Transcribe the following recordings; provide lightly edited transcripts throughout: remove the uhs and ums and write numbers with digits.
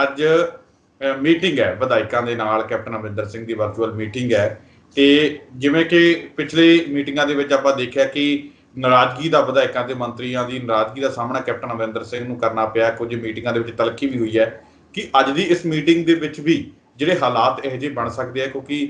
ਅੱਜ ਮੀਟਿੰਗ ਹੈ ਵਿਧਾਇਕਾਂ ਦੇ ਨਾਲ ਕੈਪਟਨ ਅਮਰਿੰਦਰ ਸਿੰਘ ਦੀ ਵਰਚੁਅਲ ਮੀਟਿੰਗ ਹੈ। ਤੇ ਜਿਵੇਂ ਕਿ ਪਿਛਲੀ ਮੀਟਿੰਗਾਂ ਦੇ ਵਿੱਚ ਆਪਾਂ ਦੇਖਿਆ ਕਿ ਨਾਰਾਜ਼ਗੀ ਦਾ ਵਿਧਾਇਕਾਂ ਤੇ ਮੰਤਰੀਆਂ ਦੀ ਨਾਰਾਜ਼ਗੀ ਦਾ ਸਾਹਮਣਾ ਕੈਪਟਨ ਅਮਰਿੰਦਰ ਸਿੰਘ ਨੂੰ ਕਰਨਾ ਪਿਆ। ਕੁਝ ਮੀਟਿੰਗਾਂ ਦੇ ਵਿੱਚ ਤਲਖੀ ਵੀ ਹੋਈ ਹੈ ਕਿ ਅੱਜ ਦੀ ਇਸ ਮੀਟਿੰਗ ਦੇ ਵਿੱਚ ਵੀ ਜਿਹੜੇ ਹਾਲਾਤ ਇਹੋ ਜਿਹੇ ਬਣ ਸਕਦੇ ਆ, ਕਿਉਂਕਿ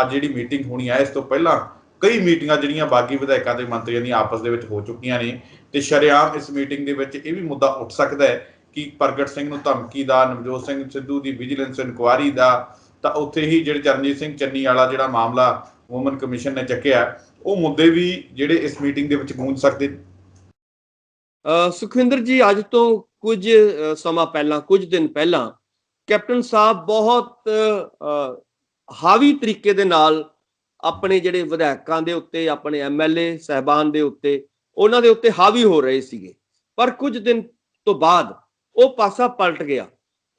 ਅੱਜ ਜਿਹੜੀ ਮੀਟਿੰਗ ਹੋਣੀ ਹੈ ਇਸ ਤੋਂ ਪਹਿਲਾਂ ਕਈ ਮੀਟਿੰਗਾਂ ਜਿਹੜੀਆਂ ਬਾਗੀ ਵਿਧਾਇਕਾਂ ਤੇ ਮੰਤਰੀਆਂ ਦੀਆਂ ਆਪਸ ਦੇ ਵਿੱਚ ਹੋ ਚੁੱਕੀਆਂ ਨੇ। ਤੇ ਸ਼ਰੇਆਮ ਇਸ ਮੀਟਿੰਗ ਦੇ ਵਿੱਚ ਇਹ ਵੀ ਮੁੱਦਾ ਉੱਠ ਸਕਦਾ ਹੈ ਕਿ ਪ੍ਰਗਟ ਸਿੰਘ ਨੂੰ ਧਮਕੀ ਦਾ, ਨਵਜੋਤ ਸਿੰਘ ਸਿੱਧੂ ਦੀ ਵਿਜੀਲੈਂਸ ਇਨਕੁਆਇਰੀ ਦਾ, ਤਾਂ ਉੱਥੇ ਹੀ ਜਿਹੜੇ ਚਰਨਜੀਤ ਸਿੰਘ ਚੰਨੀ ਵਾਲਾ ਜਿਹੜਾ ਮਾਮਲਾ ਵੂਮਨ ਕਮਿਸ਼ਨ ਨੇ ਚੱਕਿਆ, ਉਹ ਮੁੱਦੇ ਵੀ ਜਿਹੜੇ ਇਸ ਮੀਟਿੰਗ ਦੇ ਵਿੱਚ ਗੂੰਜ ਸਕਦੇ। ਸੁਖਵਿੰਦਰ ਜੀ, ਅੱਜ ਤੋਂ ਕੁਝ ਸਮਾਂ ਪਹਿਲਾਂ, ਕੁਝ ਦਿਨ ਪਹਿਲਾਂ ਕੈਪਟਨ ਸਾਹਿਬ ਬਹੁਤ ਹਾਵੀ ਤਰੀਕੇ ਦੇ ਨਾਲ ਆਪਣੇ ਜਿਹੜੇ ਵਿਧਾਇਕਾਂ ਦੇ ਉੱਤੇ, ਆਪਣੇ ਐਮਐਲਏ ਸਾਹਿਬਾਨ ਦੇ ਉੱਤੇ, ਉਹਨਾਂ ਦੇ ਉੱਤੇ ਹਾਵੀ ਹੋ ਰਹੇ ਸੀਗੇ। ਪਰ ਕੁਝ ਦਿਨ ਤੋਂ ਬਾਅਦ ਉਹ ਪਾਸਾ ਪਲਟ ਗਿਆ।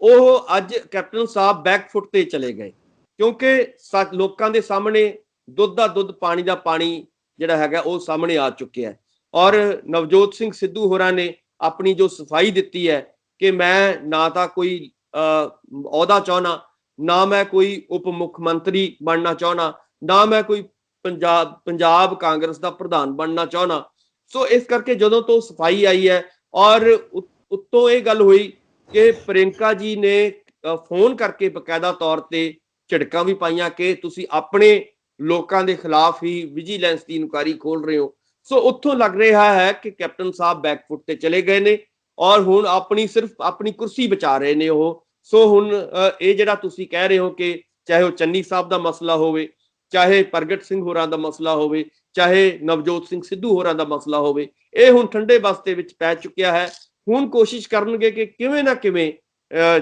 ਉਹ ਅੱਜ ਕੈਪਟਨ ਸਾਹਿਬ ਬੈਕਫੁੱਟ ਤੇ ਚਲੇ ਗਏ, ਕਿਉਂਕਿ ਲੋਕਾਂ ਦੇ ਸਾਹਮਣੇ ਦੁੱਧ ਦਾ ਦੁੱਧ, ਪਾਣੀ ਦਾ ਪਾਣੀ ਜਿਹੜਾ ਹੈਗਾ ਉਹ ਸਾਹਮਣੇ ਆ ਚੁੱਕਿਆ ਹੈ। ਔਰ ਨਵਜੋਤ ਸਿੰਘ ਸਿੱਧੂ ਹੋਰਾਂ ਨੇ ਆਪਣੀ ਜੋ ਸਫਾਈ ਦਿੱਤੀ ਹੈ ਕਿ ਮੈਂ ਨਾ ਤਾਂ ਕੋਈ ਅਹੁਦਾ ਚਾਹੁੰਦਾ, ਨਾ ਮੈਂ ਕੋਈ ਉਪ ਮੁੱਖ ਮੰਤਰੀ ਬਣਨਾ ਚਾਹੁੰਦਾ, ਨਾ ਮੈਂ ਕੋਈ ਪੰਜਾਬ ਕਾਂਗਰਸ ਦਾ ਪ੍ਰਧਾਨ ਬਣਨਾ ਚਾਹੁੰਦਾ। ਸੋ ਇਸ ਕਰਕੇ ਜਦੋਂ ਤੋਂ ਸਫਾਈ ਆਈ ਹੈ, ਔਰ ਉੱਤੋਂ ਇਹ ਗੱਲ ਹੋਈ ਕਿ ਪ੍ਰਿੰਕਾ ਜੀ ਨੇ ਫੋਨ ਕਰਕੇ ਬਕਾਇਦਾ ਤੌਰ ਤੇ ਝਿੜਕਾਂ ਵੀ ਪਾਈਆਂ ਕਿ ਤੁਸੀਂ ਆਪਣੇ ਲੋਕਾਂ ਦੇ ਖਿਲਾਫ ਹੀ ਵਿਜੀਲੈਂਸ ਦੀ ਇਨਕੁਆਇਰੀ ਖੋਲ ਰਹੇ ਹੋ। ਸੋ ਉੱਥੋਂ ਲੱਗ ਰਿਹਾ ਹੈ ਕਿ ਕੈਪਟਨ ਸਾਹਿਬ ਬੈਕਫੁੱਟ ਤੇ ਚਲੇ ਗਏ ਨੇ ਔਰ ਹੁਣ ਸਿਰਫ ਆਪਣੀ ਕੁਰਸੀ ਬਚਾ ਰਹੇ ਨੇ ਉਹ। ਸੋ ਹੁਣ ਇਹ ਜਿਹੜਾ ਤੁਸੀਂ ਕਹਿ ਰਹੇ ਹੋ ਕਿ ਚਾਹੇ ਉਹ ਚੰਨੀ ਸਾਹਿਬ ਦਾ ਮਸਲਾ ਹੋਵੇ, ਚਾਹੇ ਪ੍ਰਗਟ ਸਿੰਘ ਹੋਰਾਂ ਦਾ ਮਸਲਾ ਹੋਵੇ, ਚਾਹੇ ਨਵਜੋਤ ਸਿੰਘ ਸਿੱਧੂ ਹੋਰਾਂ ਦਾ ਮਸਲਾ ਹੋਵੇ, ਇਹ ਹੁਣ ਠੰਡੇ ਬਸਤੇ ਵਿੱਚ ਪੈ ਚੁੱਕਿਆ ਹੈ। ਹੁਣ ਕੋਸ਼ਿਸ਼ ਕਰਨਗੇ ਕਿ ਕਿਵੇਂ ਨਾ ਕਿਵੇਂ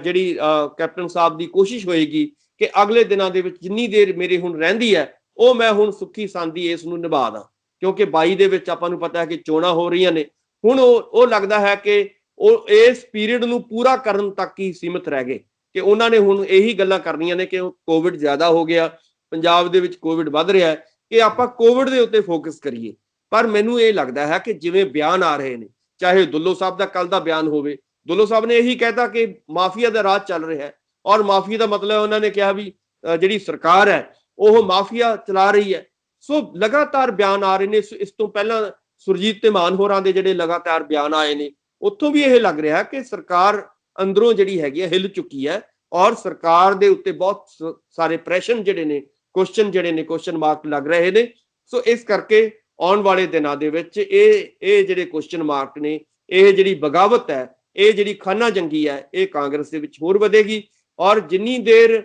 ਜਿਹੜੀ ਕੈਪਟਨ ਸਾਹਿਬ ਦੀ ਕੋਸ਼ਿਸ਼ ਹੋਏਗੀ ਕਿ ਅਗਲੇ ਦਿਨਾਂ ਦੇ ਵਿੱਚ ਜਿੰਨੀ ਦੇਰ ਮੇਰੇ ਹੁਣ ਰਹਿੰਦੀ ਹੈ ਉਹ ਮੈਂ ਹੁਣ ਸੁੱਖੀ ਸਾਂਦੀ ਇਸ ਨੂੰ ਨਿਭਾ ਦਾਂ, ਕਿਉਂਕਿ 22 ਦੇ ਵਿੱਚ ਆਪਾਂ ਨੂੰ ਪਤਾ ਹੈ ਕਿ ਚੋਣਾਂ ਹੋ ਰਹੀਆਂ ਨੇ। ਹੁਣ ਉਹ ਲੱਗਦਾ ਹੈ ਕਿ ਉਹ ਇਸ ਪੀਰੀਅਡ ਨੂੰ ਪੂਰਾ ਕਰਨ ਤੱਕ ਹੀ ਸੀਮਿਤ ਰਹਿ ਗਏ ਕਿ ਉਹਨਾਂ ਨੇ ਹੁਣ ਇਹੀ ਗੱਲਾਂ ਕਰਨੀਆਂ ਨੇ ਕਿ ਕੋਵਿਡ ਜ਼ਿਆਦਾ ਹੋ ਗਿਆ, ਪੰਜਾਬ ਦੇ ਵਿੱਚ ਕੋਵਿਡ ਵੱਧ ਰਿਹਾ ਹੈ, ਕਿ ਆਪਾਂ ਕੋਵਿਡ ਦੇ ਉੱਤੇ ਫੋਕਸ ਕਰੀਏ। ਪਰ ਮੈਨੂੰ ਇਹ ਲੱਗਦਾ ਹੈ ਕਿ ਜਿਵੇਂ ਬਿਆਨ ਆ ਰਹੇ ਨੇ, ਚਾਹੇ ਦੁੱਲੋ ਸਾਹਿਬ ਦਾ ਕੱਲ ਦਾ ਬਿਆਨ ਹੋਵੇ, ਦੁੱਲੋ ਸਾਹਿਬ ਨੇ ਇਹੀ ਕਹਿਤਾ ਕਿ ਮਾਫੀਆ ਦਾ ਰਾਜ ਚੱਲ ਰਿਹਾ ਹੈ, ਔਰ ਮਾਫੀਆ ਦਾ ਮਤਲਬ ਉਹਨਾਂ ਨੇ ਕਿਹਾ ਵੀ ਜਿਹੜੀ ਸਰਕਾਰ ਹੈ ਉਹ ਮਾਫੀਆ ਚਲਾ ਰਹੀ ਹੈ। ਸੋ ਲਗਾਤਾਰ ਬਿਆਨ ਆ ਰਹੇ ਨੇ। ਇਸ ਤੋਂ ਪਹਿਲਾਂ ਸੁਰਜੀਤ ਧੀਮਾਨ ਹੋਰਾਂ ਦੇ ਜਿਹੜੇ ਲਗਾਤਾਰ ਬਿਆਨ ਆਏ ਨੇ, ਉੱਥੋਂ ਵੀ ਇਹ ਲੱਗ ਰਿਹਾ ਕਿ ਸਰਕਾਰ ਅੰਦਰੋਂ ਜਿਹੜੀ ਹੈਗੀ ਹੈ ਹਿੱਲ ਚੁੱਕੀ ਹੈ, ਔਰ ਸਰਕਾਰ ਦੇ ਉੱਤੇ ਬਹੁਤ ਸਾਰੇ ਪ੍ਰੈਸ਼ਨ ਜਿਹੜੇ ਨੇ, ਕੁਐਸਚਨ ਮਾਰਕ ਲੱਗ ਰਹੇ ਨੇ। ਸੋ ਇਸ ਕਰਕੇ ਆਉਣ ਵਾਲੇ ਦਿਨਾਂ ਦੇ ਵਿੱਚ ਇਹ ਜਿਹੜੇ ਕੁਐਸਚਨ ਮਾਰਕ ਨੇ, ਇਹ ਜਿਹੜੀ ਬਗਾਵਤ ਹੈ, ਇਹ ਜਿਹੜੀ ਖਾਨਾ ਜੰਗੀ ਹੈ, ਇਹ ਕਾਂਗਰਸ ਦੇ ਵਿੱਚ ਹੋਰ ਵਧੇਗੀ। ਔਰ ਜਿੰਨੀ ਦੇਰ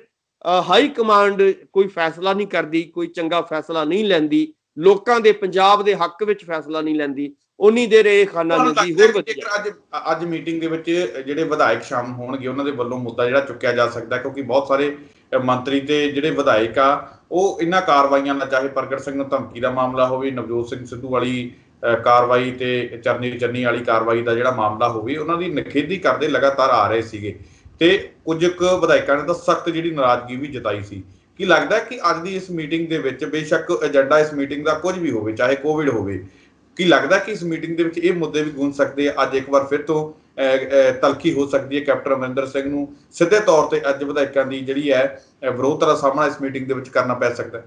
ਹਾਈ ਕਮਾਂਡ ਕੋਈ ਫੈਸਲਾ ਨਹੀਂ ਕਰਦੀ, ਕੋਈ ਚੰਗਾ ਫੈਸਲਾ ਨਹੀਂ ਲੈਂਦੀ, ਲੋਕਾਂ ਦੇ ਪੰਜਾਬ ਦੇ ਹੱਕ ਵਿੱਚ ਫੈਸਲਾ ਨਹੀਂ ਲੈਂਦੀ, ਉਨੀ ਦੇਰ ਇਹ ਖਾਨਾ ਜੰਗੀ ਹੋਰ ਵਧੇਗੀ। ਅੱਜ ਮੀਟਿੰਗ ਦੇ ਵਿੱਚ ਜਿਹੜੇ ਵਿਧਾਇਕ ਸ਼ਾਮਲ ਹੋਣਗੇ ਉਹਨਾਂ ਦੇ ਵੱਲੋਂ ਮੁੱਦਾ ਜਿਹੜਾ ਚੁੱਕਿਆ ਜਾ ਸਕਦਾ, ਕਿਉਂਕਿ ਬਹੁਤ ਸਾਰੇ ਮੰਤਰੀ ਤੇ ਜਿਹੜੇ ਵਿਧਾਇਕ ਆ ਉਹ ਇਹਨਾਂ ਕਾਰਵਾਈਆਂ ਨਾਲ, ਚਾਹੇ ਪ੍ਰਗਟ ਸਿੰਘ ਨੂੰ ਧਮਕੀ ਦਾ ਮਾਮਲਾ ਹੋਵੇ, ਨਵਜੋਤ ਸਿੰਘ ਸਿੱਧੂ ਵਾਲੀ ਕਾਰਵਾਈ ਤੇ ਚਰਨਜੀਤ ਚੰਨੀ ਵਾਲੀ ਕਾਰਵਾਈ ਦਾ ਜਿਹੜਾ ਮਾਮਲਾ ਹੋਵੇ, ਉਹਨਾਂ ਦੀ ਨਿਖੇਧੀ ਕਰਦੇ ਲਗਾਤਾਰ ਆ ਰਹੇ ਸੀਗੇ। ਤੇ ਕੁਝ ਕੁ ਵਿਧਾਇਕਾਂ ਨੇ ਤਾਂ ਸਖਤ ਜਿਹੜੀ ਨਾਰਾਜ਼ਗੀ ਵੀ ਜਤਾਈ ਸੀ। ਕੀ ਲੱਗਦਾ ਕਿ ਅੱਜ ਦੀ ਇਸ ਮੀਟਿੰਗ ਦੇ ਵਿੱਚ, ਬੇਸ਼ੱਕ ਏਜੰਡਾ ਇਸ ਮੀਟਿੰਗ ਦਾ ਕੁਝ ਵੀ ਹੋਵੇ, ਚਾਹੇ ਕੋਵਿਡ ਹੋਵੇ, ਕੀ ਲੱਗਦਾ ਕਿ ਇਸ ਮੀਟਿੰਗ ਦੇ ਵਿੱਚ ਇਹ ਮੁੱਦੇ ਵੀ ਗੂੰਜ ਸਕਦੇ ਆ? ਅੱਜ ਇੱਕ ਵਾਰ ਫਿਰ ਤੋਂ ਤਲਖੀ ਹੋ ਸਕਦੀ ਹੈ ਕੈਪਟਨ ਅਮਰਿੰਦਰ ਸਿੰਘ ਨੂੰ ਸਿੱਧੇ ਤੌਰ ਤੇ ਅੱਜ ਵਿਧਾਇਕਾਂ ਦੀ ਜਿਹੜੀ ਹੈ ਵਿਰੋਧਤਾ ਦਾ ਸਾਹਮਣਾ ਇਸ ਮੀਟਿੰਗ ਦੇ ਵਿੱਚ ਕਰਨਾ ਪੈ ਸਕਦਾ?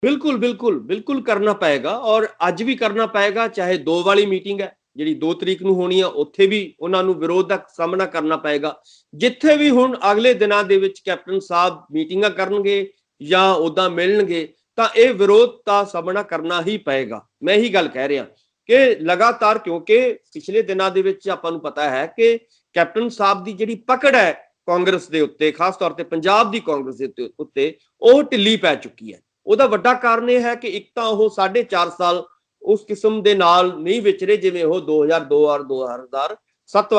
ਬਿਲਕੁਲ ਕਰਨਾ ਪਏਗਾ, ਔਰ ਅੱਜ ਵੀ ਕਰਨਾ ਪਏਗਾ। ਚਾਹੇ 2 ਵਾਲੀ ਮੀਟਿੰਗ ਹੈ ਜਿਹੜੀ 2 ਤਰੀਕ ਨੂੰ ਹੋਣੀ ਆ, ਉੱਥੇ ਵੀ ਉਹਨਾਂ ਨੂੰ ਵਿਰੋਧ ਦਾ ਸਾਹਮਣਾ ਕਰਨਾ ਪਏਗਾ। ਜਿੱਥੇ ਵੀ ਹੁਣ ਅਗਲੇ ਦਿਨਾਂ ਦੇ ਵਿੱਚ ਕੈਪਟਨ ਸਾਹਿਬ ਮੀਟਿੰਗਾਂ ਕਰਨਗੇ ਜਾਂ ਉੱਦਾਂ ਮਿਲਣਗੇ, ਤਾਂ ਇਹ ਵਿਰੋਧ ਦਾ ਸਾਹਮਣਾ ਕਰਨਾ ਹੀ ਪਏਗਾ। ਮੈਂ ਇਹੀ ਗੱਲ ਕਹਿ ਰਿਹਾ ਕਿ ਲਗਾਤਾਰ, ਕਿਉਂਕਿ ਪਿਛਲੇ ਦਿਨਾਂ ਦੇ ਵਿੱਚ ਆਪਾਂ ਨੂੰ ਪਤਾ ਹੈ ਕਿ ਕੈਪਟਨ ਸਾਹਿਬ ਦੀ ਜਿਹੜੀ ਪਕੜ ਹੈ ਕਾਂਗਰਸ ਦੇ ਉੱਤੇ, ਖਾਸ ਤੌਰ ਤੇ ਪੰਜਾਬ ਦੀ ਕਾਂਗਰਸ ਦੇ ਉੱਤੇ, ਉਹ ਢਿੱਲੀ ਪੈ ਚੁੱਕੀ ਹੈ। ਉਹਦਾ ਵੱਡਾ ਕਾਰਨ ਇਹ ਹੈ ਕਿ ਇੱਕ ਤਾਂ ਉਹ 4.5 ਸਾਲ ਉਸ ਕਿਸਮ ਦੇ ਨਾਲ ਨਹੀਂ ਵਿਚਰੇ ਜਿਵੇਂ ਉਹ 2002 ਔਰ 2007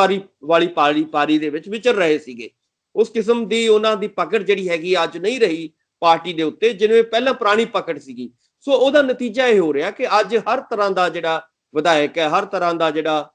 ਵਾਲੀ ਪਾਰੀ ਦੇ ਵਿੱਚ ਵਿਚਰ ਰਹੇ ਸੀਗੇ। ਉਸ ਕਿਸਮ ਦੀ ਉਹਨਾਂ ਦੀ ਪਕੜ ਜਿਹੜੀ ਹੈਗੀ ਅੱਜ ਨਹੀਂ ਰਹੀ ਪਾਰਟੀ ਦੇ ਉੱਤੇ, ਜਿਵੇਂ ਪਹਿਲਾਂ ਪੁਰਾਣੀ ਪਕੜ ਸੀਗੀ। ਸੋ ਉਹਦਾ ਨਤੀਜਾ ਇਹ ਹੋ ਰਿਹਾ ਕਿ ਅੱਜ ਹਰ ਤਰ੍ਹਾਂ ਦਾ ਜਿਹੜਾ ਵਿਧਾਇਕ ਹੈ, ਹਰ ਤਰ੍ਹਾਂ ਦਾ ਜਿਹੜਾ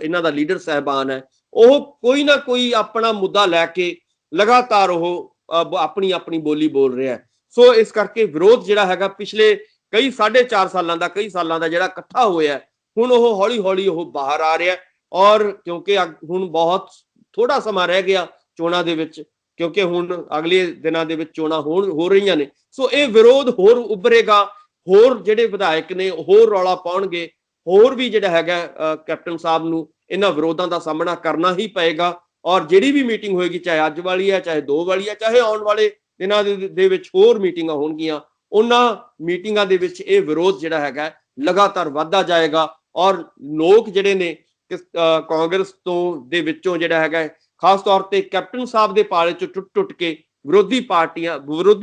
ਇਹਨਾਂ ਦਾ ਲੀਡਰ ਸਾਹਿਬਾਨ ਹੈ, ਉਹ ਕੋਈ ਨਾ ਕੋਈ ਆਪਣਾ ਮੁੱਦਾ ਲੈ ਕੇ ਲਗਾਤਾਰ ਉਹ ਆਪਣੀ ਬੋਲੀ ਬੋਲ ਰਿਹਾ। ਸੋ ਇਸ ਕਰਕੇ ਵਿਰੋਧ ਜਿਹੜਾ ਹੈਗਾ ਪਿਛਲੇ ਕਈ 4.5 ਸਾਲਾਂ ਦਾ, ਕਈ ਸਾਲਾਂ ਦਾ ਜਿਹੜਾ ਇਕੱਠਾ ਹੋਇਆ, ਹੁਣ ਉਹ ਹੌਲੀ ਹੌਲੀ ਉਹ ਬਾਹਰ ਆ ਰਿਹਾ। ਔਰ ਕਿਉਂਕਿ ਹੁਣ ਬਹੁਤ ਥੋੜਾ ਸਮਾਂ ਰਹਿ ਗਿਆ ਚੋਣਾਂ ਦੇ ਵਿੱਚ, ਕਿਉਂਕਿ ਹੁਣ ਅਗਲੇ ਦਿਨਾਂ ਦੇ ਵਿੱਚ ਚੋਣਾਂ ਹੋ ਰਹੀਆਂ ਨੇ। ਸੋ ਇਹ ਵਿਰੋਧ ਹੋਰ ਉੱਭਰੇਗਾ, ਹੋਰ ਜਿਹੜੇ ਵਿਧਾਇਕ ਨੇ ਹੋਰ ਰੌਲਾ ਪਾਉਣਗੇ, ਹੋਰ ਵੀ ਜਿਹੜਾ ਹੈਗਾ ਕੈਪਟਨ ਸਾਹਿਬ ਨੂੰ ਇਹਨਾਂ ਵਿਰੋਧਾਂ ਦਾ ਸਾਹਮਣਾ ਕਰਨਾ ਹੀ ਪਏਗਾ। ਔਰ ਜਿਹੜੀ ਵੀ ਮੀਟਿੰਗ ਹੋਏਗੀ, ਚਾਹੇ ਅੱਜ ਵਾਲੀ ਹੈ, ਚਾਹੇ 2 ਵਾਲੀ ਹੈ, ਚਾਹੇ ਆਉਣ ਵਾਲੇ ਦਿਨਾਂ ਦੇ ਵਿੱਚ ਹੋਰ ਮੀਟਿੰਗਾਂ ਹੋਣਗੀਆਂ, ਉਹਨਾਂ ਮੀਟਿੰਗਾਂ ਦੇ ਵਿੱਚ ਇਹ ਵਿਰੋਧ ਜਿਹੜਾ ਹੈਗਾ ਲਗਾਤਾਰ ਵੱਧਦਾ ਜਾਏਗਾ। ਔਰ ਲੋਕ ਜਿਹੜੇ ਨੇ ਕਾਂਗਰਸ ਤੋਂ ਦੇ ਵਿੱਚੋਂ ਜਿਹੜਾ ਹੈਗਾ ਖਾਸ ਤੌਰ ਤੇ ਕੈਪਟਨ ਸਾਹਿਬ ਦੇ ਪਾਲੇ ਚੋਂ ਟੁੱਟ ਕੇ ਵਿਰੋਧੀ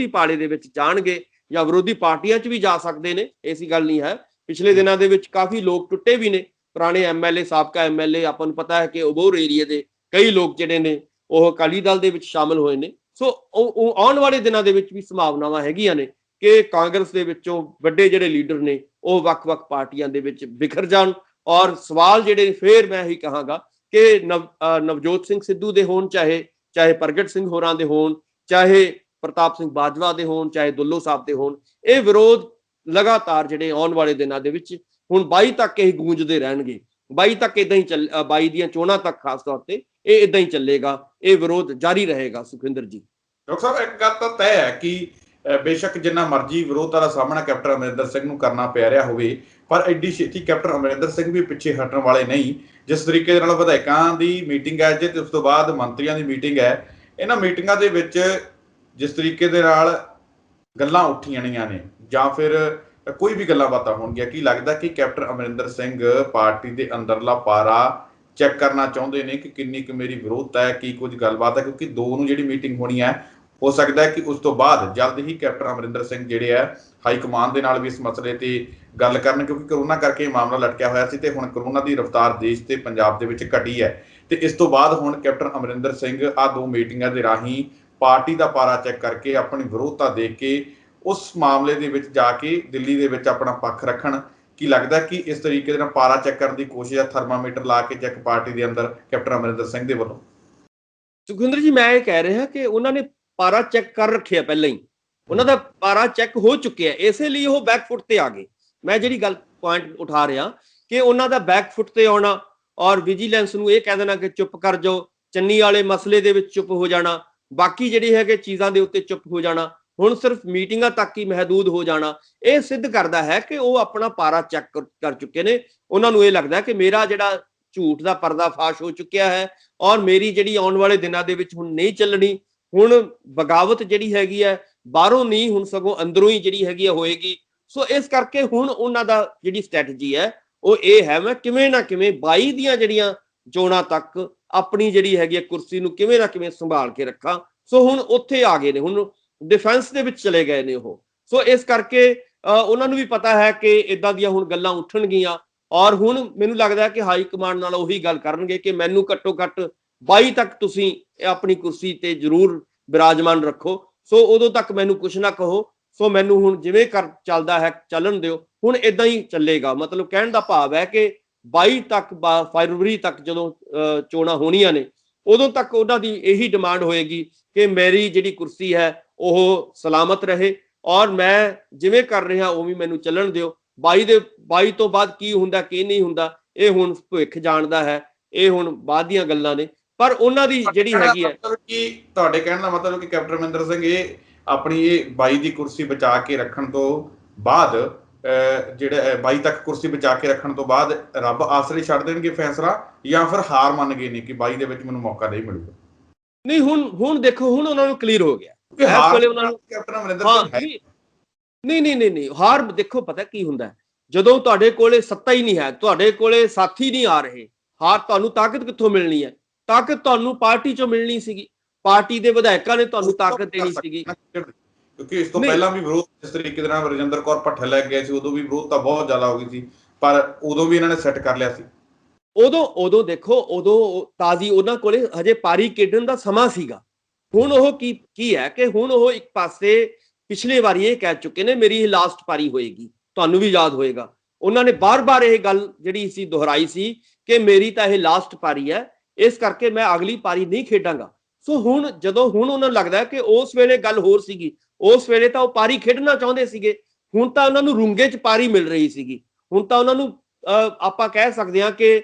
ਪਾਲੇ ਦੇ ਵਿੱਚ ਜਾਣਗੇ, ਜਾਂ ਵਿਰੋਧੀ ਪਾਰਟੀਆਂ 'ਚ ਵੀ ਜਾ ਸਕਦੇ ਨੇ, ਐਸੀ ਗੱਲ ਨਹੀਂ ਹੈ। ਪਿਛਲੇ ਦਿਨਾਂ ਦੇ ਵਿੱਚ ਕਾਫੀ ਲੋਕ ਟੁੱਟੇ ਵੀ ਨੇ, ਪੁਰਾਣੇ ਐਮਐਲਏ, ਸਾਬਕਾ ਐਮਐਲਏ, ਆਪਾਂ ਨੂੰ ਪਤਾ ਹੈ ਕਿ ਅਬੋਹਰ ਏਰੀਏ ਦੇ ਕਈ ਲੋਕ ਜਿਹੜੇ ਨੇ ਉਹ ਅਕਾਲੀ ਦਲ ਦੇ ਵਿੱਚ ਸ਼ਾਮਲ ਹੋਏ ਨੇ। ਸੋ ਉਹ ਆਉਣ ਵਾਲੇ ਦਿਨਾਂ ਦੇ ਵਿੱਚ ਵੀ ਸੰਭਾਵਨਾਵਾਂ ਹੈਗੀਆਂ ਨੇ ਕਿ ਕਾਂਗਰਸ ਦੇ ਵਿੱਚੋਂ ਵੱਡੇ ਜਿਹੜੇ ਲੀਡਰ ਨੇ ਉਹ ਵੱਖ-ਵੱਖ ਪਾਰਟੀਆਂ ਦੇ ਵਿੱਚ ਬਿਖਰ ਜਾਣ। ਔਰ ਸਵਾਲ ਜਿਹੜੇ ਫੇਰ ਮੈਂ ਹੀ ਕਹਾਂਗਾ ਕਿ ਨਵਜੋਤ ਸਿੰਘ ਸਿੱਧੂ ਦੇ ਹੋਣ, ਚਾਹੇ ਪ੍ਰਗਟ ਸਿੰਘ ਹੋਰਾਂ ਦੇ ਹੋਣ, ਚਾਹੇ ਪ੍ਰਤਾਪ ਸਿੰਘ ਬਾਜਵਾ ਦੇ ਹੋਣ, ਚਾਹੇ ਦੁੱਲੋ ਸਾਹਿਬ ਦੇ ਹੋਣ, ਇਹ ਵਿਰੋਧ ਲਗਾਤਾਰ ਜਿਹੜੇ ਆਉਣ ਵਾਲੇ ਦਿਨਾਂ ਦੇ ਵਿੱਚ ਹੁਣ 22 ਤੱਕ ਇਹ ਗੂੰਜਦੇ ਰਹਿਣਗੇ। 22 ਤੱਕ ਇਦਾਂ ਹੀ 22 ਦੀਆਂ ਚੋਣਾਂ ਤੱਕ ਖਾਸ ਤੌਰ ਤੇ ਇਹ ਇਦਾਂ ਹੀ ਚੱਲੇਗਾ, ਇਹ ਵਿਰੋਧ ਜਾਰੀ ਰਹੇਗਾ। ਸੁਖਵਿੰਦਰ ਜੀ, ਡਾਕਟਰ ਸਾਹਿਬ, ਇੱਕ ਗੱਲ ਤਾਂ ਤੈਅ ਹੈ ਕਿ ਬੇਸ਼ੱਕ ਜਿੰਨਾ ਮਰਜ਼ੀ ਵਿਰੋਧਤਾ ਦਾ ਸਾਹਮਣਾ ਕੈਪਟਨ ਅਮਰਿੰਦਰ ਸਿੰਘ ਨੂੰ ਕਰਨਾ ਪੈ ਰਿਹਾ ਹੋਵੇ, ਪਰ ਐਡੀ ਛੇਤੀ ਕੈਪਟਨ ਅਮਰਿੰਦਰ ਸਿੰਘ ਵੀ ਪਿੱਛੇ ਹਟਣ ਵਾਲੇ ਨਹੀਂ। ਜਿਸ ਤਰੀਕੇ ਦੇ ਨਾਲ ਵਿਧਾਇਕਾਂ ਦੀ ਮੀਟਿੰਗ ਹੈ, ਜੇ ਤੇ ਉਸ ਤੋਂ ਬਾਅਦ ਮੰਤਰੀਆਂ ਦੀ ਮੀਟਿੰਗ ਹੈ, ਇਹਨਾਂ ਮੀਟਿੰਗਾਂ ਦੇ ਵਿੱਚ ਜਿਸ ਤਰੀਕੇ ਦੇ ਨਾਲ ਗੱਲਾਂ ਉੱਠੀਆਂ ਨੇ ਜਾਂ ਫਿਰ ਕੋਈ ਵੀ ਗੱਲਾਂ ਬਾਤਾਂ ਹੋਣਗੀਆਂ, ਕੀ ਲੱਗਦਾ ਕਿ ਕੈਪਟਨ ਅਮਰਿੰਦਰ ਸਿੰਘ ਪਾਰਟੀ ਦੇ ਅੰਦਰਲਾ ਪਾਰਾ ਚੈੱਕ ਕਰਨਾ ਚਾਹੁੰਦੇ ਨੇ ਕਿ ਕਿੰਨੀ ਕੁ ਮੇਰੀ ਵਿਰੋਧਤਾ ਹੈ, ਕੀ ਕੁਝ ਗੱਲਬਾਤ ਹੈ? ਕਿਉਂਕਿ 2 ਨੂੰ ਜਿਹੜੀ ਮੀਟਿੰਗ ਹੋਣੀ ਹੈ, ਹੋ ਸਕਦਾ ਹੈ ਕਿ ਉਸ ਤੋਂ ਬਾਅਦ ਜਲਦ ਹੀ ਕੈਪਟਨ ਅਮਰਿੰਦਰ ਸਿੰਘ ਜਿਹੜੇ ਹੈ ਹਾਈ ਕਮਾਨ ਦੇ ਨਾਲ ਵੀ ਇਸ ਮਸਲੇ ਤੇ ਗੱਲ ਕਰਨ, ਕਿਉਂਕਿ ਕਰੋਨਾ ਕਰਕੇ ਇਹ ਮਾਮਲਾ ਲਟਕਿਆ ਹੋਇਆ ਸੀ ਤੇ ਹੁਣ ਕਰੋਨਾ ਦੀ ਰਫ਼ਤਾਰ ਦੇਸ਼ ਤੇ ਪੰਜਾਬ ਦੇ ਵਿੱਚ ਘਟੀ ਹੈ ਤੇ ਇਸ ਤੋਂ ਬਾਅਦ ਹੁਣ ਕੈਪਟਨ ਅਮਰਿੰਦਰ ਸਿੰਘ ਆ 2 ਮੀਟਿੰਗਾਂ ਦੇ ਰਾਹੀਂ ਪਾਰਟੀ ਦਾ ਪਾਰਾ ਚੈੱਕ ਕਰਕੇ ਆਪਣੀ ਵਿਰੋਧਤਾ ਦੇਖ ਕੇ ਉਸ ਮਾਮਲੇ ਦੇ ਵਿੱਚ ਜਾ ਕੇ ਦਿੱਲੀ ਦੇ ਵਿੱਚ ਆਪਣਾ ਪੱਖ ਰੱਖਣ। ਕੀ ਲੱਗਦਾ ਕਿ ਇਸ ਤਰੀਕੇ ਦੇ ਨਾਲ ਪਾਰਾ ਚੈੱਕ ਕਰਨ ਦੀ ਕੋਸ਼ਿਸ਼ ਹੈ, ਥਰਮਾਮੀਟਰ ਲਾ ਕੇ ਚੈੱਕ ਪਾਰਟੀ ਦੇ ਅੰਦਰ ਕੈਪਟਨ ਅਮਰਿੰਦਰ ਸਿੰਘ ਦੇ ਵੱਲੋਂ? ਸੁਖਵਿੰਦਰ ਜੀ, ਮੈਂ ਇਹ ਕਹਿ ਰਿਹਾ ਕਿ ਉਹਨਾਂ ਨੇ ਪਾਰਾ ਚੈੱਕ ਕਰ ਰੱਖਿਆ, ਪਹਿਲਾਂ ਹੀ ਉਹਨਾਂ ਦਾ ਪਾਰਾ ਚੈੱਕ ਹੋ ਚੁੱਕਿਆ, ਇਸੇ ਲਈ ਉਹ ਬੈਕਫੁੱਟ ਤੇ ਆ ਗਏ। ਮੈਂ ਜਿਹੜੀ ਗੱਲ ਪੁਆਇੰਟ ਉਠਾ ਰਿਹਾ ਕਿ ਉਹਨਾਂ ਦਾ ਬੈਕਫੁੱਟ ਤੇ ਆਉਣਾ ਔਰ ਵਿਜੀਲੈਂਸ ਨੂੰ ਇਹ ਕਹਿ ਦੇਣਾ ਕਿ ਚੁੱਪ ਕਰ ਜਾਓ, ਚੰਨੀ ਵਾਲੇ ਮਸਲੇ ਦੇ ਵਿੱਚ ਚੁੱਪ ਹੋ ਜਾਣਾ, ਬਾਕੀ ਜਿਹੜੀ ਹੈਗੇ ਚੀਜ਼ਾਂ ਦੇ ਉੱਤੇ ਚੁੱਪ ਹੋ ਜਾਣਾ, ਹੁਣ ਸਿਰਫ ਮੀਟਿੰਗਾਂ ਤੱਕ ਹੀ ਮਹਦੂਦ ਹੋ ਜਾਣਾ, ਇਹ ਸਿੱਧ ਕਰਦਾ ਹੈ ਕਿ ਉਹ ਆਪਣਾ ਪਾਰਾ ਚੈੱਕ ਕਰ ਚੁੱਕੇ ਨੇ। ਉਹਨਾਂ ਨੂੰ ਇਹ ਲੱਗਦਾ ਕਿ ਮੇਰਾ ਜਿਹੜਾ ਝੂਠ ਦਾ ਪਰਦਾ ਫਾਸ਼ ਹੋ ਚੁੱਕਿਆ ਹੈ ਔਰ ਮੇਰੀ ਜਿਹੜੀ ਆਉਣ ਵਾਲੇ ਦਿਨਾਂ ਦੇ ਵਿੱਚ ਹੁਣ ਨਹੀਂ ਚੱਲਣੀ। ਹੁਣ ਬਗਾਵਤ ਜਿਹੜੀ ਹੈਗੀ ਹੈ ਬਾਹਰੋਂ ਨਹੀਂ, ਹੁਣ ਸਗੋਂ ਅੰਦਰੋਂ ਹੀ ਜਿਹੜੀ ਹੈਗੀ ਹੈ ਹੋਏਗੀ। ਸੋ ਇਸ ਕਰਕੇ ਹੁਣ ਉਹਨਾਂ ਦਾ ਜਿਹੜੀ ਸਟ੍ਰੈਟਜੀ ਹੈ ਉਹ ਇਹ ਹੈ, ਮੈਂ ਕਿਵੇਂ ਨਾ ਕਿਵੇਂ 22 ਦੀਆਂ ਜਿਹੜੀਆਂ ਚੋਣਾਂ ਤੱਕ ਆਪਣੀ ਜਿਹੜੀ ਹੈਗੀ ਹੈ ਕੁਰਸੀ ਨੂੰ ਕਿਵੇਂ ਨਾ ਕਿਵੇਂ ਸੰਭਾਲ ਕੇ ਰੱਖਾਂ। ਸੋ ਹੁਣ ਉੱਥੇ ਆ ਗਏ ਨੇ, ਹੁਣ ਡਿਫੈਂਸ ਦੇ ਵਿੱਚ ਚਲੇ ਗਏ ਨੇ ਉਹ। ਸੋ ਇਸ ਕਰਕੇ ਉਹਨਾਂ ਨੂੰ ਵੀ ਪਤਾ ਹੈ ਕਿ ਇਦਾਂ ਦੀਆਂ ਹੁਣ ਗੱਲਾਂ ਉੱਠਣਗੀਆਂ ਔਰ ਹੁਣ ਮੈਨੂੰ ਲੱਗਦਾ ਕਿ ਹਾਈ ਕਮਾਂਡ ਨਾਲ ਉਹੀ ਗੱਲ ਕਰਨਗੇ ਕਿ ਮੈਨੂੰ ਘੱਟੋ ਘੱਟ 22 ਤੱਕ ਤੁਸੀਂ ਆਪਣੀ ਕੁਰਸੀ ਤੇ ਜ਼ਰੂਰ ਬਿਰਾਜਮਾਨ ਰੱਖੋ। ਸੋ ਉਦੋਂ ਤੱਕ ਮੈਨੂੰ ਕੁਛ ਨਾ ਕਹੋ। ਸੋ ਮੈਨੂੰ ਹੁਣ ਜਿਵੇਂ ਚੱਲਦਾ ਹੈ ਚੱਲਣ ਦਿਓ, ਹੁਣ ਇਦਾਂ ਹੀ ਚੱਲੇਗਾ। ਮਤਲਬ ਕਹਿਣ ਦਾ ਭਾਵ ਹੈ ਕਿ 22 ਤੱਕ ਫਰਵਰੀ ਤੱਕ ਜਦੋਂ ਚੋਣਾਂ ਹੋਣੀਆਂ ਨੇ ਉਦੋਂ ਤੱਕ ਉਹਨਾਂ ਦੀ ਇਹੀ ਡਿਮਾਂਡ ਹੋਏਗੀ ਕਿ ਮੇਰੀ ਜਿਹੜੀ ਕੁਰਸੀ ਹੈ ਉਹ ਸਲਾਮਤ ਰਹੇ ਔਰ ਮੈਂ ਜਿਵੇਂ ਕਰ ਰਿਹਾ ਉਵੇਂ ਮੈਨੂੰ ਚੱਲਣ ਦਿਓ। 22 ਤੋਂ ਬਾਅਦ ਕੀ ਹੁੰਦਾ ਕੀ ਨਹੀਂ ਹੁੰਦਾ ਇਹ ਹੁਣ ਭਵਿੱਖ ਜਾਣਦਾ ਹੈ, ਇਹ ਹੁਣ ਬਾਅਦ ਦੀਆਂ ਗੱਲਾਂ ਨੇ। ਪਰ ਉਹਨਾਂ ਦੀ ਜਿਹੜੀ ਹੈਗੀ ਹੈ, ਕਿ ਤੁਹਾਡੇ ਕਹਿਣ ਦਾ ਮਤਲਬ ਕਿ ਕੈਪਟਨ ਅਮਰਿੰਦਰ ਸਿੰਘ ਇਹ ਆਪਣੀ ਇਹ 22 ਦੀ ਕੁਰਸੀ ਬਚਾ ਕੇ ਰੱਖਣ ਤੋਂ ਬਾਅਦ ਜਿਹੜਾ 22 ਤੱਕ ਕੁਰਸੀ ਬਚਾ ਕੇ ਰੱਖਣ ਤੋਂ ਬਾਅਦ ਰੱਬ ਆਸਰੇ ਛੱਡ ਦੇਣਗੇ ਫੈਸਲਾ, ਜਾਂ ਫਿਰ ਹਾਰ ਮੰਨ ਗਏ ਨੇ ਕਿ 22 ਦੇ ਵਿੱਚ ਮੈਨੂੰ ਮੌਕਾ ਨਹੀਂ ਮਿਲੂਗਾ? ਨਹੀਂ, ਹੁਣ ਦੇਖੋ, ਹੁਣ ਉਹਨਾਂ ਨੂੰ ਕਲੀਅਰ ਹੋ ਗਿਆ ਇਸ ਵੇਲੇ ਉਹਨਾਂ ਨੂੰ ਕੈਪਟਨ ਅਮਰਿੰਦਰ ਸਿੰਘ ਹੈ ਨਹੀਂ ਹਾਰ ਦੇਖੋ ਪਤਾ ਕੀ ਹੁੰਦਾ, ਜਦੋਂ ਤੁਹਾਡੇ ਕੋਲੇ ਸੱਤਾ ਹੀ ਨਹੀਂ ਹੈ, ਤੁਹਾਡੇ ਕੋਲੇ ਸਾਥੀ ਨਹੀਂ ਆ ਰਹੇ, ਹਾਰ ਤੁਹਾਨੂੰ ਤਾਕਤ ਕਿੱਥੋਂ ਮਿਲਣੀ ਹੈ? ਤਾਕਤ ਤੁਹਾਨੂੰ ਪਾਰਟੀ ਚੋਂ ਮਿਲਣੀ ਸੀਗੀ, ਪਾਰਟੀ ਦੇ ਵਿਧਾਇਕਾਂ ਨੇ ਤੁਹਾਨੂੰ ਤਾਕਤ ਦੇਣੀ ਸੀਗੀ। ਕਿਉਂਕਿ ਇਸ ਤੋਂ ਪਹਿਲਾਂ ਵੀ ਵਿਰੋਧ ਇਸ ਤਰੀਕੇ ਦੇ ਨਾਲ ਰਜਿੰਦਰ ਕੌਰ ਭੱਠਲ ਲੈ ਗਏ ਸੀ, ਉਦੋਂ ਵੀ ਵਿਰੋਧਤਾ ਬਹੁਤ ਜ਼ਿਆਦਾ ਹੋ ਗਈ ਸੀ, ਪਰ ਉਦੋਂ ਵੀ ਇਹਨਾਂ ਨੇ ਸੈੱਟ ਕਰ ਲਿਆ ਸੀ। ਉਦੋਂ ਦੇਖੋ, ਉਦੋਂ ਤਾਜ਼ੀ ਉਹਨਾਂ ਕੋਲੇ ਹਜੇ ਪਾਰੀ ਖੇਡਣ ਦਾ ਸਮਾਂ ਸੀਗਾ। ਹੁਣ ਉਹ ਕੀ ਹੈ ਕਿ ਹੁਣ ਉਹ ਇੱਕ ਪਾਸੇ ਪਿਛਲੇ ਵਾਰੀ ਇਹ ਕਹਿ ਚੁੱਕੇ ਨੇ ਮੇਰੀ ਇਹ ਲਾਸਟ ਪਾਰੀ ਹੋਏਗੀ। ਤੁਹਾਨੂੰ ਵੀ ਯਾਦ ਹੋਏਗਾ ਉਹਨਾਂ ਨੇ ਬਾਰ-ਬਾਰ ਇਹ ਗੱਲ ਜਿਹੜੀ ਸੀ ਦੁਹਰਾਈ ਸੀ ਕਿ ਮੇਰੀ ਤਾਂ ਇਹ ਲਾਸਟ ਪਾਰੀ ਹੈ, ਇਸ ਕਰਕੇ ਮੈਂ ਅਗਲੀ ਪਾਰੀ ਨਹੀਂ ਖੇਡਾਂਗਾ। ਸੋ ਹੁਣ ਜਦੋਂ ਉਹਨਾਂ ਨੂੰ ਲੱਗਦਾ ਕਿ ਉਸ ਵੇਲੇ ਗੱਲ ਹੋਰ ਸੀਗੀ, ਉਸ ਵੇਲੇ ਤਾਂ ਉਹ ਪਾਰੀ ਖੇਡਣਾ ਚਾਹੁੰਦੇ ਸੀਗੇ, ਹੁਣ ਤਾਂ ਉਹਨਾਂ ਨੂੰ ਰੂੰਗੇ 'ਚ ਪਾਰੀ ਮਿਲ ਰਹੀ ਸੀਗੀ। ਹੁਣ ਤਾਂ ਉਹਨਾਂ ਨੂੰ ਆਪਾਂ ਕਹਿ ਸਕਦੇ ਹਾਂ ਕਿ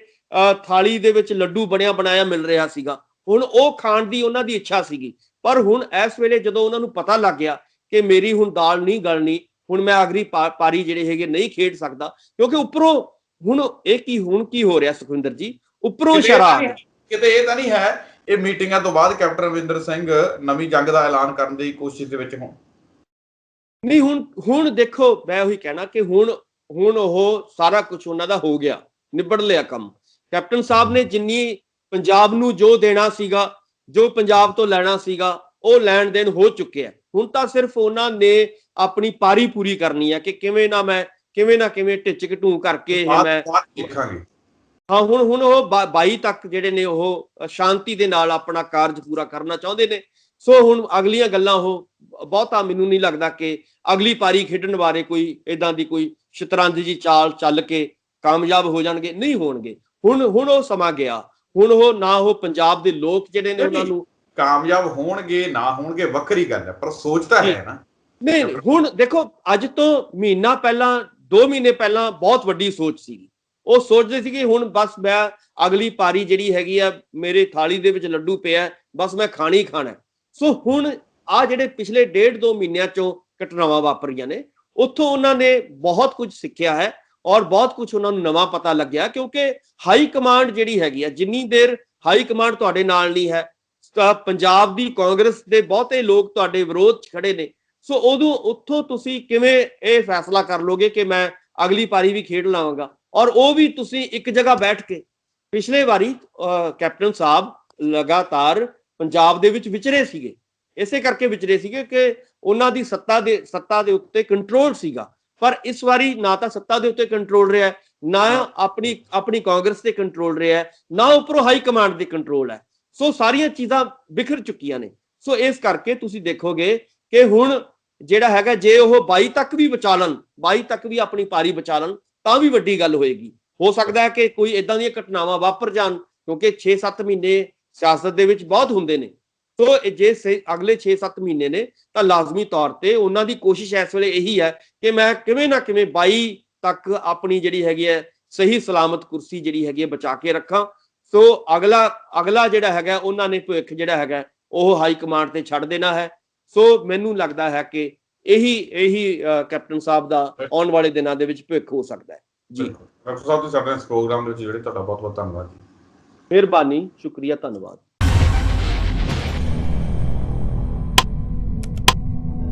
ਥਾਲੀ ਦੇ ਵਿੱਚ ਲੱਡੂ ਬਣਿਆ ਬਣਾਇਆ ਮਿਲ ਰਿਹਾ ਸੀਗਾ। ਹੁਣ ਉਹ ਖਾਣ ਦੀ ਉਹਨਾਂ ਦੀ ਇੱਛਾ ਸੀਗੀ, ਪਰ ਹੁਣ ਇਸ ਵੇਲੇ ਜਦੋਂ ਉਹਨਾਂ ਨੂੰ ਪਤਾ ਲੱਗ ਗਿਆ ਕਿ ਮੇਰੀ ਹੁਣ ਦਾਲ ਨਹੀਂ ਗਲਣੀ, ਹੁਣ ਮੈਂ ਅਗਲੀ ਪਾਰੀ ਜਿਹੜੇ ਹੈਗੇ ਨਹੀਂ ਖੇਡ ਸਕਦਾ, ਕਿਉਂਕਿ ਉੱਪਰੋਂ ਹੁਣ ਹੁਣ ਕੀ ਹੋ ਰਿਹਾ ਸੁਖਵਿੰਦਰ ਜੀ, ਉੱਪਰੋਂ ਸ਼ਰਾਬ। ਕਿਤੇ ਇਹ ਤਾਂ ਨਹੀਂ ਹੈ ਇਹ ਮੀਟਿੰਗਾਂ ਤੋਂ ਬਾਅਦ ਕੈਪਟਨ ਅਮਰਿੰਦਰ ਸਿੰਘ ਨਵੀਂ ਜੰਗ ਦਾ ਐਲਾਨ ਕਰਨ ਦੀ ਕੋਸ਼ਿਸ਼ ਦੇ ਵਿੱਚ ਹੋਣ? ਨਹੀਂ, ਹੁਣ ਦੇਖੋ, ਮੈਂ ਉਹੀ ਕਹਿਣਾ ਕਿ ਹੁਣ ਉਹ ਸਾਰਾ ਕੁਝ ਉਹਨਾਂ ਦਾ ਹੋ ਗਿਆ, ਨਿਬੜ ਲਿਆ ਕੰਮ। ਕੈਪਟਨ ਸਾਹਿਬ ਨੇ ਜਿੰਨੀ ਪੰਜਾਬ ਨੂੰ ਜੋ ਦੇਣਾ ਸੀਗਾ, ਜੋ ਪੰਜਾਬ ਤੋਂ ਲੈਣਾ ਸੀਗਾ, ਉਹ ਲੈਣ ਦੇਣ ਹੋ ਚੁੱਕਿਆ। ਹੁਣ ਤਾਂ ਸਿਰਫ ਉਹਨਾਂ ਨੇ ਆਪਣੀ ਪਾਰੀ ਪੂਰੀ ਕਰਨੀ ਹੈ ਕਿ ਕਿਵੇਂ ਨਾ ਕਿਵੇਂ ਢਿੱਚ ਘਟੂ ਕਰਕੇ ਮੈਂ ਦੇਖਾਂਗੇ। ਹਾਂ, ਹੁਣ ਉਹ 22 ਤੱਕ ਜਿਹੜੇ ਨੇ ਉਹ ਸ਼ਾਂਤੀ ਦੇ ਨਾਲ ਆਪਣਾ ਕਾਰਜ ਪੂਰਾ ਕਰਨਾ ਚਾਹੁੰਦੇ ਨੇ। ਸੋ ਹੁਣ ਅਗਲੀਆਂ ਗੱਲਾਂ ਉਹ ਬਹੁਤਾ ਮੈਨੂੰ ਨਹੀਂ ਲੱਗਦਾ ਕਿ ਅਗਲੀ ਪਾਰੀ ਖੇਡਣ ਬਾਰੇ ਕੋਈ ਇਦਾਂ ਦੀ ਕੋਈ ਸ਼ਤਰੰਜ ਜੀ ਚਾਲ ਚੱਲ ਕੇ ਕਾਮਯਾਬ ਹੋ ਜਾਣਗੇ, ਨਹੀਂ ਹੋਣਗੇ। ਹੁਣ ਉਹ ਸਮਾਂ ਗਿਆ, ਹੁਣ ਉਹ ਨਾ ਉਹ ਪੰਜਾਬ ਦੇ ਲੋਕ ਜਿਹੜੇ ਨੇ ਉਹਨਾਂ ਨੂੰ ਕਾਮਯਾਬ ਹੋਣਗੇ ਨਾ ਹੋਣਗੇ ਵੱਖਰੀ ਗੱਲ ਹੈ, ਪਰ ਸੋਚ ਤਾਂ ਹੈ ਨਾ। ਨਹੀਂ, ਹੁਣ ਦੇਖੋ, ਅੱਜ ਤੋਂ ਮਹੀਨਾ ਪਹਿਲਾਂ 2 ਮਹੀਨੇ ਪਹਿਲਾਂ ਬਹੁਤ ਵੱਡੀ ਸੋਚ ਸੀਗੀ। ਉਹ ਸੋਚਦੇ ਸੀ ਕਿ ਹੁਣ ਬਸ ਮੈਂ ਅਗਲੀ ਪਾਰੀ ਜਿਹੜੀ ਹੈਗੀ ਆ, ਮੇਰੇ ਥਾਲੀ ਦੇ ਵਿੱਚ ਲੱਡੂ ਪਿਆ, ਬਸ ਮੈਂ ਖਾਣੀ ਖਾਣਾ। ਸੋ ਹੁਣ ਆ ਜਿਹੜੇ ਪਿਛਲੇ 1.5-2 ਮਹੀਨਿਆਂ ਚੋਂ ਘਟਨਾਵਾਂ ਵਾਪਰੀਆਂ ਨੇ, ਉੱਥੋਂ ਉਹਨਾਂ ਨੇ ਬਹੁਤ ਕੁਝ ਸਿੱਖਿਆ ਹੈ ਔਰ ਬਹੁਤ ਕੁਝ ਉਹਨਾਂ ਨੂੰ ਨਵਾਂ ਪਤਾ ਲੱਗਿਆ, ਕਿਉਂਕਿ ਹਾਈ ਕਮਾਂਡ ਜਿਹੜੀ ਹੈਗੀ ਆ, ਜਿੰਨੀ ਦੇਰ ਹਾਈ ਕਮਾਂਡ ਤੁਹਾਡੇ ਨਾਲ ਨਹੀਂ ਹੈ, ਪੰਜਾਬ ਦੀ ਕਾਂਗਰਸ ਦੇ ਬਹੁਤੇ ਲੋਕ ਤੁਹਾਡੇ ਵਿਰੋਧ 'ਚ ਖੜੇ ਨੇ। ਸੋ ਉੱਥੋਂ ਤੁਸੀਂ ਕਿਵੇਂ ਇਹ ਫੈਸਲਾ ਕਰ ਲੋਗੇ ਕਿ ਮੈਂ ਅਗਲੀ ਪਾਰੀ ਵੀ ਖੇਡ ਲਾਵਾਂਗਾ, ਔਰ ਉਹ ਵੀ ਤੁਸੀਂ ਇੱਕ ਜਗ੍ਹਾ ਬੈਠ ਕੇ। ਪਿਛਲੇ ਵਾਰੀ ਕੈਪਟਨ ਸਾਹਿਬ ਲਗਾਤਾਰ ਪੰਜਾਬ ਦੇ ਵਿੱਚ ਵਿਚਰੇ ਸੀਗੇ, ਇਸੇ ਕਰਕੇ ਵਿਚਰੇ ਸੀਗੇ ਕਿ ਉਹਨਾਂ ਦੀ ਸੱਤਾ ਦੇ ਉੱਤੇ ਕੰਟਰੋਲ ਸੀਗਾ। ਪਰ ਇਸ ਵਾਰੀ ਨਾ ਤਾਂ ਸੱਤਾ ਦੇ ਉੱਤੇ ਕੰਟਰੋਲ ਰਿਹਾ, ਨਾ ਆਪਣੀ ਕਾਂਗਰਸ ਤੇ ਕੰਟਰੋਲ ਰਿਹਾ, ਨਾ ਉੱਪਰੋਂ ਹਾਈ ਕਮਾਂਡ ਦੇ ਕੰਟਰੋਲ ਹੈ। ਸੋ ਸਾਰੀਆਂ ਚੀਜ਼ਾਂ ਬਿਖਰ ਚੁੱਕੀਆਂ ਨੇ। ਸੋ ਇਸ ਕਰਕੇ ਤੁਸੀਂ ਦੇਖੋਗੇ ਕਿ ਹੁਣ ਜਿਹੜਾ ਹੈਗਾ, ਜੇ ਉਹ 22 ਤੱਕ ਵੀ ਬਚਾ ਲਣ, 22 ਤੱਕ ਵੀ ਆਪਣੀ ਪਾਰੀ ਬਚਾ ਲਣ, ਤਾਂ ਵੀ ਵੱਡੀ ਗੱਲ ਹੋਏਗੀ। ਹੋ ਸਕਦਾ ਹੈ ਕਿ ਕੋਈ ਇਦਾਂ ਦੀਆਂ ਘਟਨਾਵਾਂ ਵਾਪਰ ਜਾਣ, ਕਿਉਂਕਿ 6-7 ਮਹੀਨੇ ਸਿਆਸਤ ਦੇ ਵਿੱਚ ਬਹੁਤ ਹੁੰਦੇ ਨੇ। ਸੋ ਜੇ ਅਗਲੇ 6-7 ਮਹੀਨੇ ਨੇ, ਤਾਂ ਲਾਜ਼ਮੀ ਤੌਰ ਤੇ ਉਹਨਾਂ ਦੀ ਕੋਸ਼ਿਸ਼ ਇਸ ਵੇਲੇ ਇਹੀ ਹੈ ਕਿ ਮੈਂ ਕਿਵੇਂ ਨਾ ਕਿਵੇਂ 22 ਤੱਕ ਆਪਣੀ ਜਿਹੜੀ ਹੈਗੀ ਹੈ ਸਹੀ ਸਲਾਮਤ ਕੁਰਸੀ ਜਿਹੜੀ ਹੈਗੀ ਹੈ ਬਚਾ ਕੇ ਰੱਖਾਂ। ਸੋ ਅਗਲਾ ਜਿਹੜਾ ਹੈਗਾ, ਉਹਨਾਂ ਨੇ ਭਵਿੱਖ ਜਿਹੜਾ ਹੈਗਾ ਉਹ ਹਾਈ ਕਮਾਂਡ ਤੇ ਛੱਡ ਦੇਣਾ ਹੈ। ਸੋ ਮੈਨੂੰ ਲੱਗਦਾ ਹੈ ਕਿ ਇਹੀ ਕੈਪਟਨ ਸਾਹਿਬ ਦਾ ਆਉਣ ਵਾਲੇ ਦਿਨਾਂ ਦੇ ਵਿੱਚ ਭਵਿੱਖ ਹੋ ਸਕਦਾ ਹੈ। ਜੀ ਡਾਕਟਰ ਸਾਹਿਬ, ਤੁਸੀਂ ਸਾਡੇ ਇਸ ਪ੍ਰੋਗਰਾਮ ਦੇ ਵਿੱਚ ਜਿਹੜੇ, ਤੁਹਾਡਾ ਬਹੁਤ ਬਹੁਤ ਧੰਨਵਾਦ ਜੀ। ਮਿਹਰਬਾਨੀ, ਸ਼ੁਕਰੀਆ, ਧੰਨਵਾਦ।